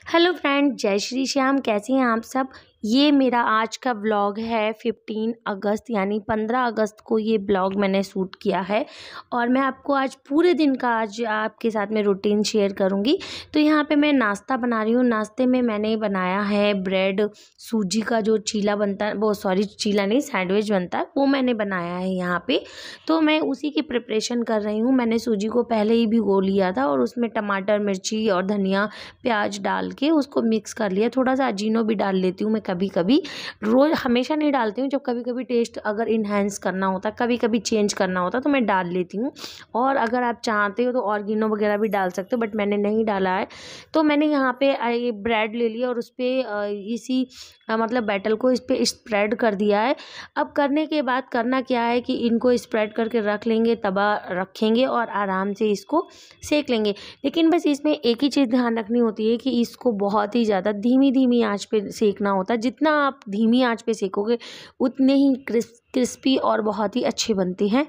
Hello friend, जय श्री श्याम। कैसे हैं आप सब। ये मेरा आज का व्लॉग है 15 अगस्त यानी 15 अगस्त को ये ब्लॉग मैंने शूट किया है और मैं आपको आज पूरे दिन का आज आपके साथ में रूटीन शेयर करूंगी। तो यहाँ पे मैं नाश्ता बना रही हूँ। नाश्ते में मैंने बनाया है ब्रेड, सूजी का जो चीला बनता है, वो सॉरी चीला नहीं सैंडविच बनता है, वो मैंने बनाया है यहाँ पे। तो मैं उसी की प्रिपरेशन कर रही हूँ। मैंने सूजी को पहले ही भिगो लिया था और उसमें टमाटर, मिर्ची और धनिया, प्याज डाल के उसको मिक्स कर लिया। थोड़ा सा अजीनो भी डाल लेती हूँ मैं कभी कभी, रोज़ हमेशा नहीं डालती हूँ। जब कभी कभी टेस्ट अगर इन्हेंस करना होता, कभी कभी चेंज करना होता तो मैं डाल लेती हूँ। और अगर आप चाहते हो तो ऑर्गेनो वगैरह भी डाल सकते हो, बट मैंने नहीं डाला है। तो मैंने यहाँ पे ये ब्रेड ले लिया और उस पर इसी मतलब बैटर को इस पर स्प्रेड कर दिया है। अब करने के बाद करना क्या है कि इनको स्प्रेड करके रख लेंगे, तवा रखेंगे और आराम से इसको सेक लेंगे। लेकिन बस इसमें एक ही चीज़ ध्यान रखनी होती है कि इसको बहुत ही ज़्यादा धीमी आंच पे सेकना होता है। जितना आप धीमी आंच पे सेकोगे उतने ही क्रिस्पी और बहुत ही अच्छे बनते हैं।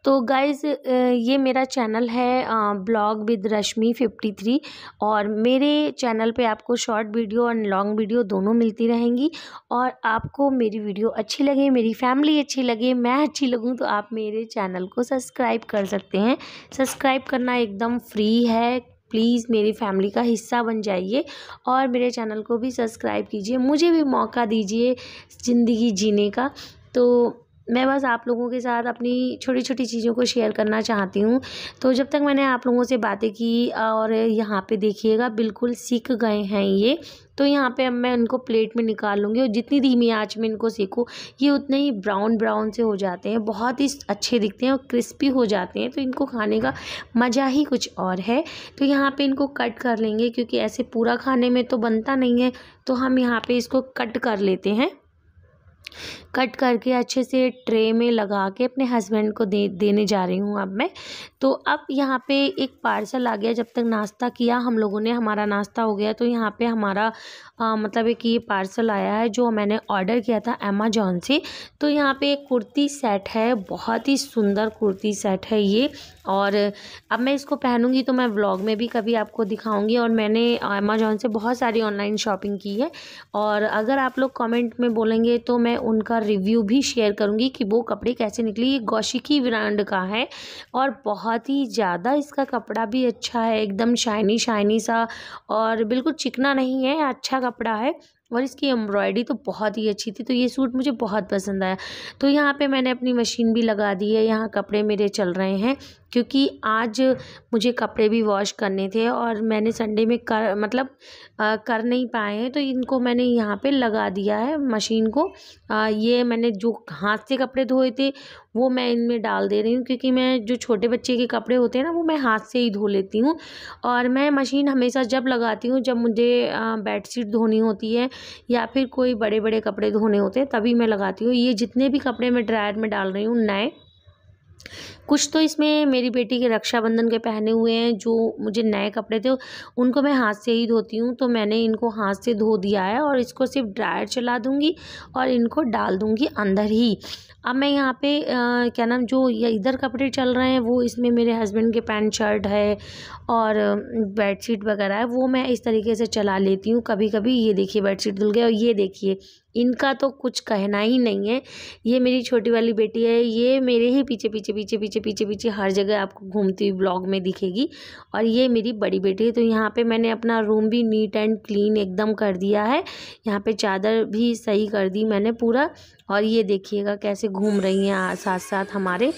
तो गाइज़ ये मेरा चैनल है ब्लॉग विद रश्मि 53 और मेरे चैनल पे आपको शॉर्ट वीडियो और लॉन्ग वीडियो दोनों मिलती रहेंगी। और आपको मेरी वीडियो अच्छी लगे, मेरी फैमिली अच्छी लगे, मैं अच्छी लगूं, तो आप मेरे चैनल को सब्सक्राइब कर सकते हैं। सब्सक्राइब करना एकदम फ्री है। प्लीज़ मेरी फैमिली का हिस्सा बन जाइए और मेरे चैनल को भी सब्सक्राइब कीजिए। मुझे भी मौका दीजिए ज़िंदगी जीने का। तो मैं बस आप लोगों के साथ अपनी छोटी छोटी चीज़ों को शेयर करना चाहती हूँ। तो जब तक मैंने आप लोगों से बातें की और यहाँ पे देखिएगा बिल्कुल सीख गए हैं ये। तो यहाँ पे अब मैं इनको प्लेट में निकाल लूँगी और जितनी धीमी आंच में इनको सेको ये उतने ही ब्राउन से हो जाते हैं, बहुत ही अच्छे दिखते हैं और क्रिस्पी हो जाते हैं। तो इनको खाने का मज़ा ही कुछ और है। तो यहाँ पे इनको कट कर लेंगे क्योंकि ऐसे पूरा खाने में तो बनता नहीं है, तो हम यहाँ पे इसको कट कर लेते हैं। कट करके अच्छे से ट्रे में लगा के अपने हस्बैंड को देने जा रही हूँ अब मैं। तो अब यहाँ पे एक पार्सल आ गया। जब तक नाश्ता किया हम लोगों ने, हमारा नाश्ता हो गया, तो यहाँ पे हमारा मतलब एक ये पार्सल आया है जो मैंने ऑर्डर किया था अमेजॉन से। तो यहाँ पे एक कुर्ती सेट है, बहुत ही सुंदर कुर्ती सेट है ये। और अब मैं इसको पहनूंगी तो मैं व्लॉग में भी कभी आपको दिखाऊंगी। और मैंने अमेजॉन से बहुत सारी ऑनलाइन शॉपिंग की है और अगर आप लोग कमेंट में बोलेंगे तो मैं उनका रिव्यू भी शेयर करूंगी कि वो कपड़े कैसे निकले। ये गौशिकी ब्रांड का है और बहुत ही ज़्यादा इसका कपड़ा भी अच्छा है, एकदम शाइनी सा और बिल्कुल चिकना नहीं है, अच्छा कपड़ा है। और इसकी एम्ब्रॉयडरी तो बहुत ही अच्छी थी। तो ये सूट मुझे बहुत पसंद आया। तो यहाँ पे मैंने अपनी मशीन भी लगा दी है। यहाँ कपड़े मेरे चल रहे हैं क्योंकि आज मुझे कपड़े भी वॉश करने थे और मैंने संडे में कर नहीं पाए हैं, तो इनको मैंने यहाँ पे लगा दिया है मशीन को। ये मैंने जो हाथ से कपड़े धोए थे वो मैं इनमें डाल दे रही हूँ क्योंकि मैं जो छोटे बच्चे के कपड़े होते हैं ना वो मैं हाथ से ही धो लेती हूँ। और मैं मशीन हमेशा जब लगाती हूँ जब मुझे बेडशीट धोनी होती है या फिर कोई बड़े बड़े कपड़े धोने होते हैं तभी मैं लगाती हूँ। ये जितने भी कपड़े मैं ड्रायर में डाल रही हूँ नए, कुछ तो इसमें मेरी बेटी के रक्षाबंधन के पहने हुए हैं, जो मुझे नए कपड़े थे उनको मैं हाथ से ही धोती हूँ। तो मैंने इनको हाथ से धो दिया है और इसको सिर्फ ड्रायर चला दूँगी और इनको डाल दूँगी अंदर ही। अब मैं यहाँ पे क्या नाम जो ये इधर कपड़े चल रहे हैं वो इसमें मेरे हस्बैंड के पैंट शर्ट है और बेडशीट वगैरह है, वो मैं इस तरीके से चला लेती हूँ कभी कभी। ये देखिए बेडशीट धुल गए और ये देखिए इनका तो कुछ कहना ही नहीं है। ये मेरी छोटी वाली बेटी है, ये मेरे ही पीछे हर जगह आपको घूमती हुई ब्लॉग में दिखेगी। और ये मेरी बड़ी बेटी है। तो यहाँ पे मैंने अपना रूम भी नीट एंड क्लीन एकदम कर दिया है। यहाँ पे चादर भी सही कर दी मैंने पूरा। और ये देखिएगा कैसे घूम रही हैं साथ साथ हमारे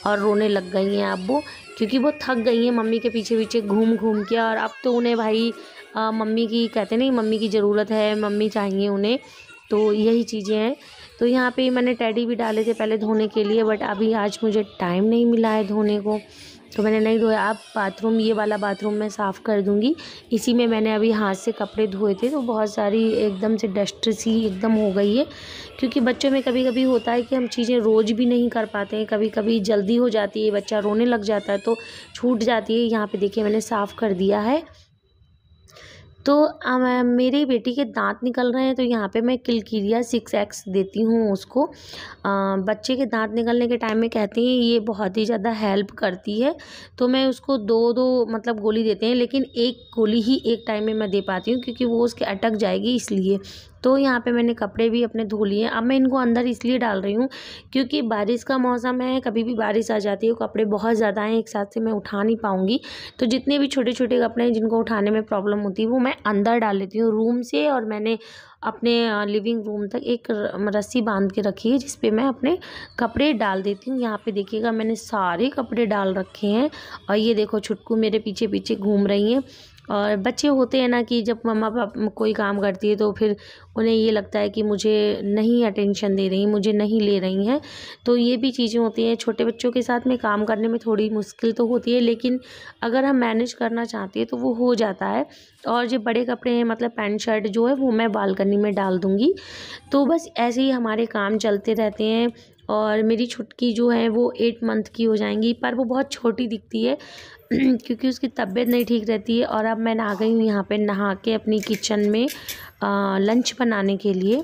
और रोने लग गई हैं अब वो, क्योंकि वो थक गई हैं मम्मी के पीछे घूम के। और अब तो उन्हें भाई मम्मी की कहते नहीं, मम्मी की ज़रूरत है, मम्मी चाहिए उन्हें। तो यही चीज़ें हैं। तो यहाँ पे मैंने टेडी भी डाले थे पहले धोने के लिए, बट अभी आज मुझे टाइम नहीं मिला है धोने को, तो मैंने नहीं धोया। अब बाथरूम, ये वाला बाथरूम मैं साफ़ कर दूँगी। इसी में मैंने अभी हाथ से कपड़े धोए थे तो बहुत सारी एकदम से डस्ट सी एकदम हो गई है। क्योंकि बच्चों में कभी कभी होता है कि हम चीज़ें रोज़ भी नहीं कर पाते हैं, कभी कभी जल्दी हो जाती है, बच्चा रोने लग जाता है तो छूट जाती है। यहाँ पे देखिए मैंने साफ़ कर दिया है। तो मेरी बेटी के दांत निकल रहे हैं, तो यहाँ पे मैं किलकिरिया 6X देती हूँ उसको। बच्चे के दांत निकलने के टाइम में कहती हैं ये बहुत ही ज़्यादा हेल्प करती है, तो मैं उसको दो मतलब गोली देते हैं, लेकिन एक गोली ही एक टाइम में मैं दे पाती हूँ क्योंकि वो उसके अटक जाएगी इसलिए। तो यहाँ पे मैंने कपड़े भी अपने धो लिए। अब मैं इनको अंदर इसलिए डाल रही हूँ क्योंकि बारिश का मौसम है, कभी भी बारिश आ जाती है, कपड़े बहुत ज़्यादा हैं, एक साथ से मैं उठा नहीं पाऊँगी। तो जितने भी छोटे छोटे कपड़े हैं जिनको उठाने में प्रॉब्लम होती है वो मैं अंदर डाल लेती हूँ रूम से। और मैंने अपने लिविंग रूम तक एक रस्सी बांध के रखी है जिस पे मैं अपने कपड़े डाल देती हूँ। यहाँ पे देखिएगा मैंने सारे कपड़े डाल रखे हैं। और ये देखो छुटकू मेरे पीछे पीछे घूम रही हैं। और बच्चे होते हैं ना कि जब मम्मा पापा कोई काम करती है तो फिर उन्हें ये लगता है कि मुझे नहीं अटेंशन दे रही, मुझे नहीं ले रही हैं। तो ये भी चीज़ें होती हैं। छोटे बच्चों के साथ में काम करने में थोड़ी मुश्किल तो होती है, लेकिन अगर हम मैनेज करना चाहते हैं तो वो हो जाता है। और जो बड़े कपड़े हैं मतलब पैंट शर्ट जो है वो मैं बालकनी में डाल दूँगी। तो बस ऐसे ही हमारे काम चलते रहते हैं। और मेरी छुटकी जो है वो 8 मंथ की हो जाएंगी, पर वो बहुत छोटी दिखती है क्योंकि उसकी तबीयत नहीं ठीक रहती है। और अब मैं आ गई हूँ यहाँ पे नहा के अपनी किचन में लंच बनाने के लिए।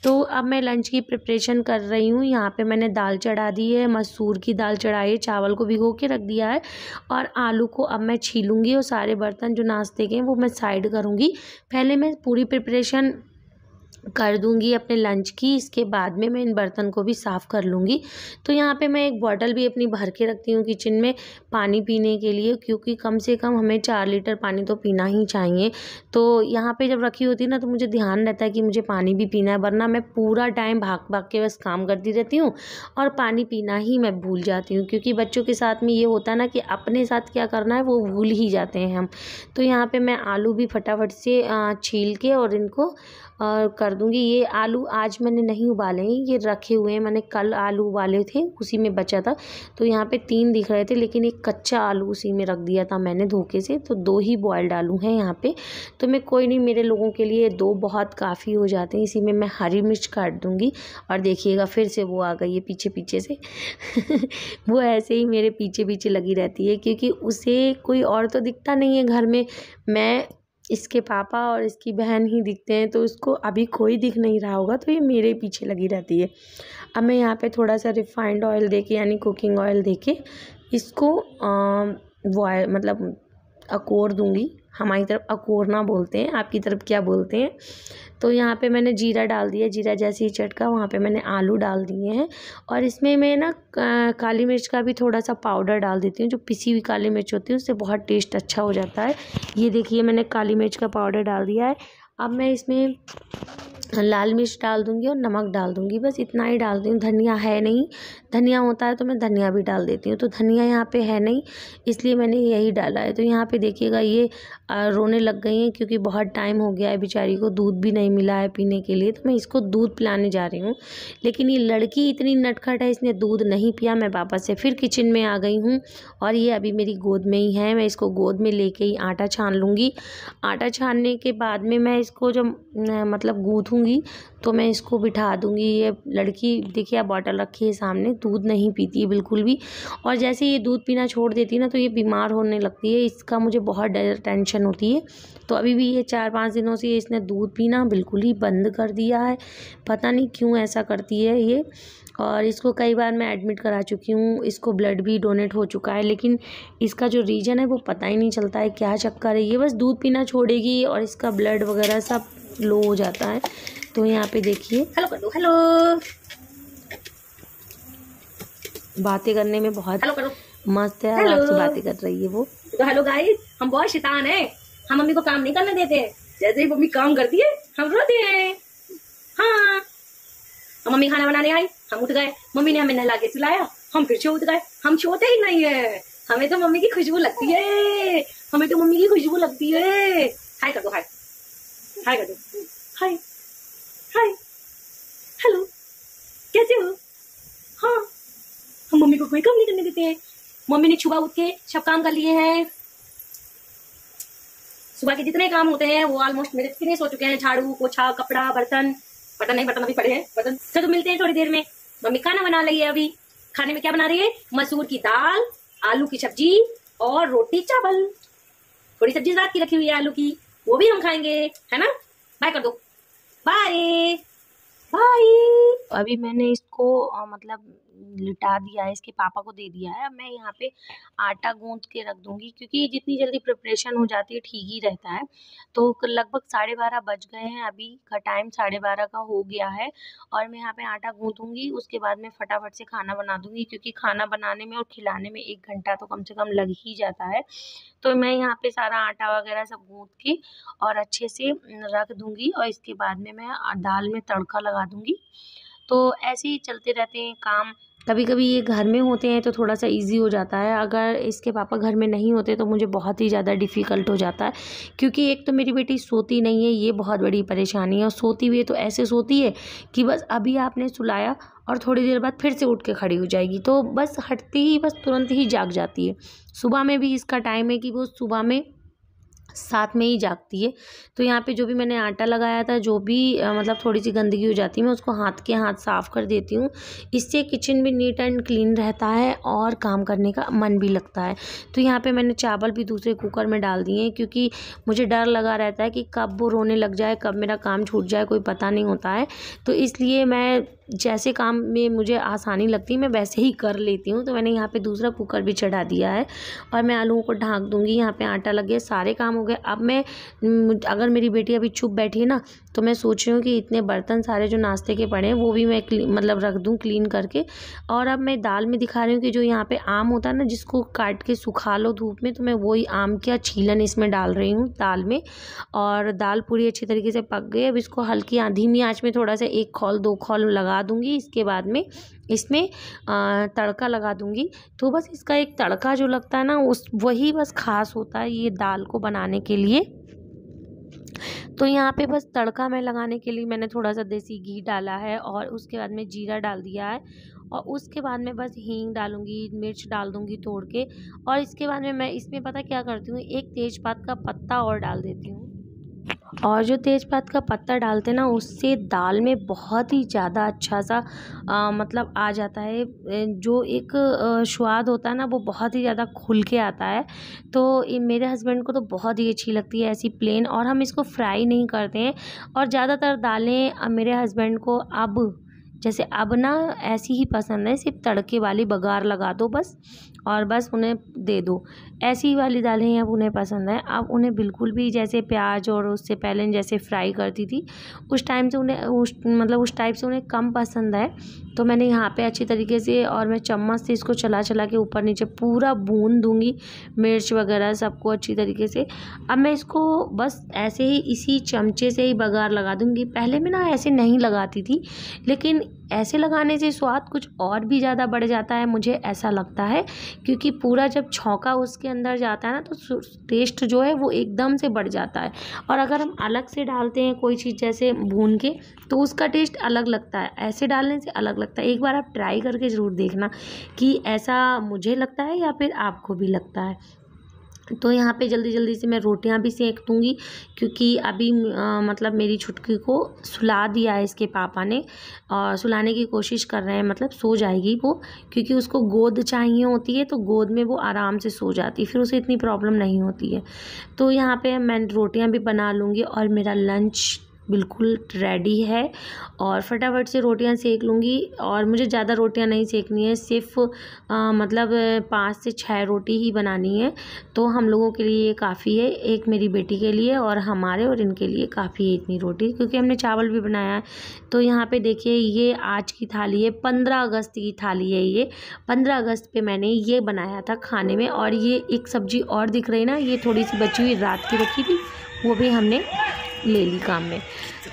तो अब मैं लंच की प्रिपरेशन कर रही हूँ। यहाँ पे मैंने दाल चढ़ा दी है, मसूर की दाल चढ़ाई है, चावल को भिगो के रख दिया है। और आलू को अब मैं छीलूँगी और सारे बर्तन जो नाश्ते के हैं वो मैं साइड करूँगी। पहले मैं पूरी प्रिपरेशन कर दूंगी अपने लंच की, इसके बाद में मैं इन बर्तन को भी साफ़ कर लूँगी। तो यहाँ पे मैं एक बॉटल भी अपनी भर के रखती हूँ किचन में पानी पीने के लिए, क्योंकि कम से कम हमें 4 लीटर पानी तो पीना ही चाहिए। तो यहाँ पे जब रखी होती है ना तो मुझे ध्यान रहता है कि मुझे पानी भी पीना है, वरना मैं पूरा टाइम भाग भाग के बस काम करती रहती हूँ और पानी पीना ही मैं भूल जाती हूँ। क्योंकि बच्चों के साथ में ये होता है ना कि अपने साथ क्या करना है वो भूल ही जाते हैं हम। तो यहाँ पर मैं आलू भी फटाफट से छील के और इनको और कर दूंगी। ये आलू आज मैंने नहीं उबाले हैं, ये रखे हुए हैं, मैंने कल आलू उबाले थे उसी में बचा था। तो यहाँ पे 3 दिख रहे थे, लेकिन एक कच्चा आलू उसी में रख दिया था मैंने धोखे से, तो 2 ही बॉयल्ड आलू हैं यहाँ पे। तो मैं कोई नहीं, मेरे लोगों के लिए 2 बहुत काफ़ी हो जाते हैं। इसी में मैं हरी मिर्च काट दूँगी। और देखिएगा फिर से वो आ गई है पीछे पीछे से वो ऐसे ही मेरे पीछे पीछे लगी रहती है क्योंकि उसे कोई और तो दिखता नहीं है घर में, मैं, इसके पापा और इसकी बहन ही दिखते हैं। तो उसको अभी कोई दिख नहीं रहा होगा, तो ये मेरे पीछे लगी रहती है। अब मैं यहाँ पे थोड़ा सा रिफाइंड ऑयल देके यानी कुकिंग ऑयल देके इसको मतलब अकोर दूँगी। हमारी तरफ अकोरना बोलते हैं, आपकी तरफ क्या बोलते हैं। तो यहाँ पे मैंने जीरा डाल दिया, जीरा जैसे ही चटका वहाँ पे मैंने आलू डाल दिए हैं। और इसमें मैं ना काली मिर्च का भी थोड़ा सा पाउडर डाल देती हूँ, जो पिसी हुई काली मिर्च होती है उससे बहुत टेस्ट अच्छा हो जाता है। ये देखिए मैंने काली मिर्च का पाउडर डाल दिया है। अब मैं इसमें लाल मिर्च डाल दूँगी और नमक डाल दूँगी, बस इतना ही डालती हूँ। धनिया है नहीं, धनिया होता है तो मैं धनिया भी डाल देती हूँ, तो धनिया यहाँ पे है नहीं इसलिए मैंने यही डाला है। तो यहाँ पे देखिएगा ये रोने लग गई हैं क्योंकि बहुत टाइम हो गया है बेचारी को, दूध भी नहीं मिला है पीने के लिए। तो मैं इसको दूध पिलाने जा रही हूँ, लेकिन ये लड़की इतनी नटखट है, इसने दूध नहीं पिया। मैं वापस से फिर किचन में आ गई हूँ और ये अभी मेरी गोद में ही है। मैं इसको गोद में लेके ही आटा छान लूँगी। आटा छानने के बाद में मैं इसको जब मतलब गूँथूँगी तो मैं इसको बिठा दूँगी। ये लड़की देखिए बॉटल रखी है सामने, दूध नहीं पीती है बिल्कुल भी। और जैसे ये दूध पीना छोड़ देती है ना तो ये बीमार होने लगती है, इसका मुझे बहुत टेंशन होती है। तो अभी भी ये 4-5 दिनों से इसने दूध पीना बिल्कुल ही बंद कर दिया है, पता नहीं क्यों ऐसा करती है ये। और इसको कई बार मैं एडमिट करा चुकी हूँ, इसको ब्लड भी डोनेट हो चुका है, लेकिन इसका जो रीज़न है वो पता ही नहीं चलता है क्या चक्कर है। ये बस दूध पीना छोड़ेगी और इसका ब्लड वगैरह सब लो हो जाता है। तो यहाँ पे देखिए, हेलो कर दो, हेलो, बातें करने में बहुत हेलो करो मस्त है। आपसे बातें कर रही है वो। तो हेलो गाइस, हम बहुत शैतान हैं, हम मम्मी को काम नहीं करने देते। जैसे ही मम्मी काम करती है हम रोते हैं। हाँ, मम्मी खाना बनाने आई, हम उठ गए, मम्मी ने हमें नहला के सुलाया, हम फिर से उठ गए। हम सोते ही नहीं है, हमें तो मम्मी की खुशबू लगती है, हमें तो मम्मी की खुशबू लगती है। हाय कर दो, हाय हाय कर दो, हाय हाय हेलो, कैसे हो? हाँ, हम मम्मी को कोई काम नहीं करने देते हैं। मम्मी ने सुबह उठ के सब काम कर लिए हैं। सुबह के जितने काम होते हैं वो ऑलमोस्ट मेरे फिनिश हो चुके हैं। झाड़ू, पोछा, कपड़ा, बर्तन नहीं, बर्तन अभी पड़े हैं। बर्तन से तो मिलते हैं थोड़ी देर में। मम्मी खाना बना रही है। अभी खाने में क्या बना रही है? मसूर की दाल, आलू की सब्जी और रोटी चावल। थोड़ी सब्जी रात की रखी हुई है आलू की, वो भी हम खाएंगे, है ना। बाय कर दो, बाय बाय। अभी मैंने इसको मतलब लिटा दिया है, इसके पापा को दे दिया है। अब मैं यहाँ पे आटा गूंथ के रख दूंगी, क्योंकि जितनी जल्दी प्रिपरेशन हो जाती है ठीक ही रहता है। तो लगभग 12:30 बज गए हैं, अभी का टाइम 12:30 का हो गया है। और मैं यहाँ पे आटा गूंथूंगी, उसके बाद में फटाफट से खाना बना दूंगी, क्योंकि खाना बनाने में और खिलाने में 1 घंटा तो कम से कम लग ही जाता है। तो मैं यहाँ पे सारा आटा वगैरह सब गूंथ के और अच्छे से रख दूंगी, और इसके बाद में मैं दाल में तड़का लगा दूंगी। तो ऐसे ही चलते रहते हैं काम। कभी कभी ये घर में होते हैं तो थोड़ा सा इजी हो जाता है, अगर इसके पापा घर में नहीं होते तो मुझे बहुत ही ज़्यादा डिफ़िकल्ट हो जाता है, क्योंकि एक तो मेरी बेटी सोती नहीं है, ये बहुत बड़ी परेशानी है। और सोती भी है तो ऐसे सोती है कि बस अभी आपने सुलाया और थोड़ी देर बाद फिर से उठ के खड़ी हो जाएगी, तो बस हटती ही बस तुरंत ही जाग जाती है। सुबह में भी इसका टाइम है कि वो सुबह में 7 में ही जागती है। तो यहाँ पे जो भी मैंने आटा लगाया था, जो भी मतलब थोड़ी सी गंदगी हो जाती है, मैं उसको हाथ साफ़ कर देती हूँ। इससे किचन भी नीट एंड क्लीन रहता है और काम करने का मन भी लगता है। तो यहाँ पे मैंने चावल भी दूसरे कुकर में डाल दिए हैं, क्योंकि मुझे डर लगा रहता है कि कब वो रोने लग जाए, कब मेरा काम छूट जाए, कोई पता नहीं होता है। तो इसलिए मैं जैसे काम में मुझे आसानी लगती है मैं वैसे ही कर लेती हूँ। तो मैंने यहाँ पे दूसरा कुकर भी चढ़ा दिया है और मैं आलूओं को ढक दूँगी। यहाँ पे आटा लग गया, सारे काम हो गए। अब मैं अगर मेरी बेटी अभी चुप बैठी है ना, तो मैं सोच रही हूँ कि इतने बर्तन सारे जो नाश्ते के पड़े हैं वो भी मैं मतलब रख दूँ क्लीन करके। और अब मैं दाल में दिखा रही हूँ कि जो यहाँ पे आम होता है ना, जिसको काट के सुखा लो धूप में, तो मैं वही आम का छीलन इसमें डाल रही हूँ दाल में। और दाल पूरी अच्छी तरीके से पक गई। अब इसको हल्की धीमी आँच में थोड़ा सा 1 खौल 2 खौल लगा दूंगी। इसके बाद में इसमें तड़का लगा दूंगी। तो बस इसका एक तड़का जो लगता है ना, वही बस खास होता है ये दाल को बनाने के लिए। तो यहाँ पे बस तड़का मैं लगाने के लिए मैंने थोड़ा सा देसी घी डाला है, और उसके बाद में जीरा डाल दिया है, और उसके बाद में बस हींग डालूंगी, मिर्च डाल दूंगी तोड़ के। और इसके बाद में मैं इसमें पता क्या करती हूँ, 1 तेज़पात का पत्ता और डाल देती हूँ। और जो तेज़पात का पत्ता डालते हैं ना, उससे दाल में बहुत ही ज़्यादा अच्छा सा मतलब आ जाता है। जो एक स्वाद होता है ना, वो बहुत ही ज़्यादा खुल के आता है। तो ये मेरे हस्बैंड को तो बहुत ही अच्छी लगती है ऐसी प्लेन, और हम इसको फ्राई नहीं करते हैं। और ज़्यादातर दालें मेरे हस्बैंड को अब ना ऐसी ही पसंद है, सिर्फ तड़के वाली बघार लगा दो बस, और बस उन्हें दे दो। ऐसी वाली दालें अब उन्हें पसंद है। अब उन्हें बिल्कुल भी जैसे प्याज और उससे पहले जैसे फ्राई करती थी उस टाइम से उन्हें उस टाइप से उन्हें कम पसंद है। तो मैंने यहाँ पे अच्छी तरीके से और मैं चम्मच से इसको चला के ऊपर नीचे पूरा भून दूँगी, मिर्च वगैरह सबको अच्छी तरीके से। अब मैं इसको बस ऐसे ही इसी चमचे से ही बघार लगा दूँगी। पहले मैं ना ऐसे नहीं लगाती थी, लेकिन ऐसे लगाने से स्वाद कुछ और भी ज़्यादा बढ़ जाता है, मुझे ऐसा लगता है। क्योंकि पूरा जब छौंका उसके अंदर जाता है ना, तो टेस्ट जो है वो एकदम से बढ़ जाता है। और अगर हम अलग से डालते हैं कोई चीज़ जैसे भून के, तो उसका टेस्ट अलग लगता है, ऐसे डालने से अलग लगता है। एक बार आप ट्राई करके ज़रूर देखना कि ऐसा मुझे लगता है या फिर आपको भी लगता है। तो यहाँ पे जल्दी से मैं रोटियां भी सेक दूँगी, क्योंकि अभी मतलब मेरी छुटकी को सुला दिया है इसके पापा ने, और सुलाने की कोशिश कर रहे हैं, मतलब सो जाएगी वो, क्योंकि उसको गोद चाहिए होती है, तो गोद में वो आराम से सो जाती है, फिर उसे इतनी प्रॉब्लम नहीं होती है। तो यहाँ पे मैं रोटियां भी बना लूँगी, और मेरा लंच बिल्कुल रेडी है, और फटाफट से रोटियां सेक लूँगी। और मुझे ज़्यादा रोटियां नहीं सेकनी है, सिर्फ मतलब 5 से 6 रोटी ही बनानी है। तो हम लोगों के लिए ये काफ़ी है, एक मेरी बेटी के लिए और हमारे और इनके लिए काफ़ी है इतनी रोटी, क्योंकि हमने चावल भी बनाया है। तो यहाँ पे देखिए, ये आज की थाली है, 15 अगस्त की थाली है ये। 15 अगस्त पे मैंने ये बनाया था खाने में। और ये एक सब्ज़ी और दिख रही ना, ये थोड़ी सी बची हुई रात की रखी थी, वो भी हमने ले ली काम में।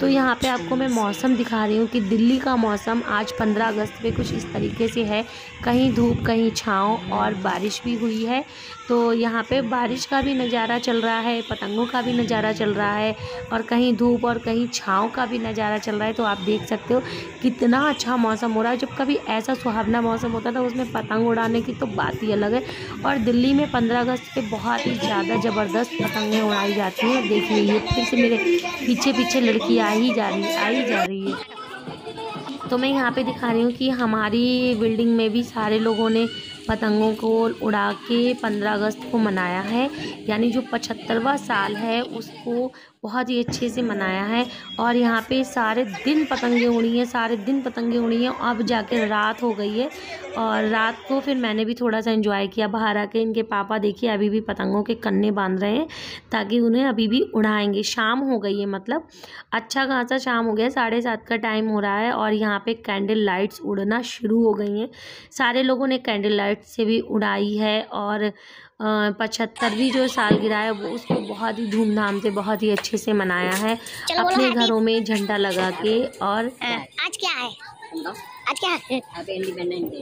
तो यहाँ पे आपको मैं मौसम दिखा रही हूँ कि दिल्ली का मौसम आज 15 अगस्त पे कुछ इस तरीके से है, कहीं धूप कहीं छाँव, और बारिश भी हुई है। तो यहाँ पे बारिश का भी नज़ारा चल रहा है, पतंगों का भी नज़ारा चल रहा है, और कहीं धूप और कहीं छाँव का भी नज़ारा चल रहा है। तो आप देख सकते हो कितना अच्छा मौसम हो रहा है। जब कभी ऐसा सुहावना मौसम होता था उसमें पतंग उड़ाने की तो बात ही अलग है। और दिल्ली में 15 अगस्त पे बहुत ही ज़्यादा ज़बरदस्त पतंगें उड़ाई जाती हैं। देखिए, ये फिर से मेरे पीछे लड़की आ ही जा रही है। तो मैं यहाँ पे दिखा रही हूँ कि हमारी बिल्डिंग में भी सारे लोगों ने पतंगों को उड़ा के 15 अगस्त को मनाया है, यानी जो 75वां साल है उसको बहुत ही अच्छे से मनाया है। और यहाँ पे सारे दिन पतंगे उड़ी हैं, सारे दिन पतंगे उड़ी हैं। अब जाके रात हो गई है और रात को फिर मैंने भी थोड़ा सा एंजॉय किया बाहर आके। इनके पापा देखिए अभी भी पतंगों के कन्ने बांध रहे हैं ताकि उन्हें अभी भी उड़ाएंगे। शाम हो गई है, मतलब अच्छा खासा शाम हो गया, 7:30 का टाइम हो रहा है और यहाँ पे कैंडल लाइट्स उड़ना शुरू हो गई हैं। सारे लोगों ने कैंडल लाइट से भी उड़ाई है और 75वीं जो सालगिरह है वो उसको बहुत ही धूमधाम से बहुत ही अच्छे से मनाया है अपने घरों में झंडा लगा के। और आज क्या है? आज क्या है? Independence day.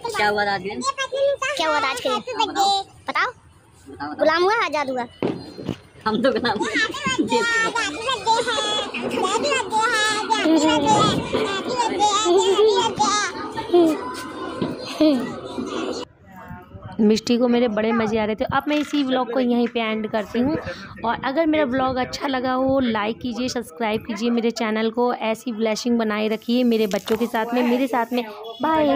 क्या हुआ आज? क्या हुआ आज के दिन? बताओ। गुलाम हुआ आजाद हुआ? हम तो गुलाम मिष्टी को मेरे बड़े मज़े आ रहे थे। अब मैं इसी व्लॉग को यहीं पे एंड करती हूँ और अगर मेरा व्लॉग अच्छा लगा हो लाइक कीजिए, सब्सक्राइब कीजिए मेरे चैनल को, ऐसी ब्लेसिंग बनाए रखिए मेरे बच्चों के साथ में, मेरे साथ में। बाय।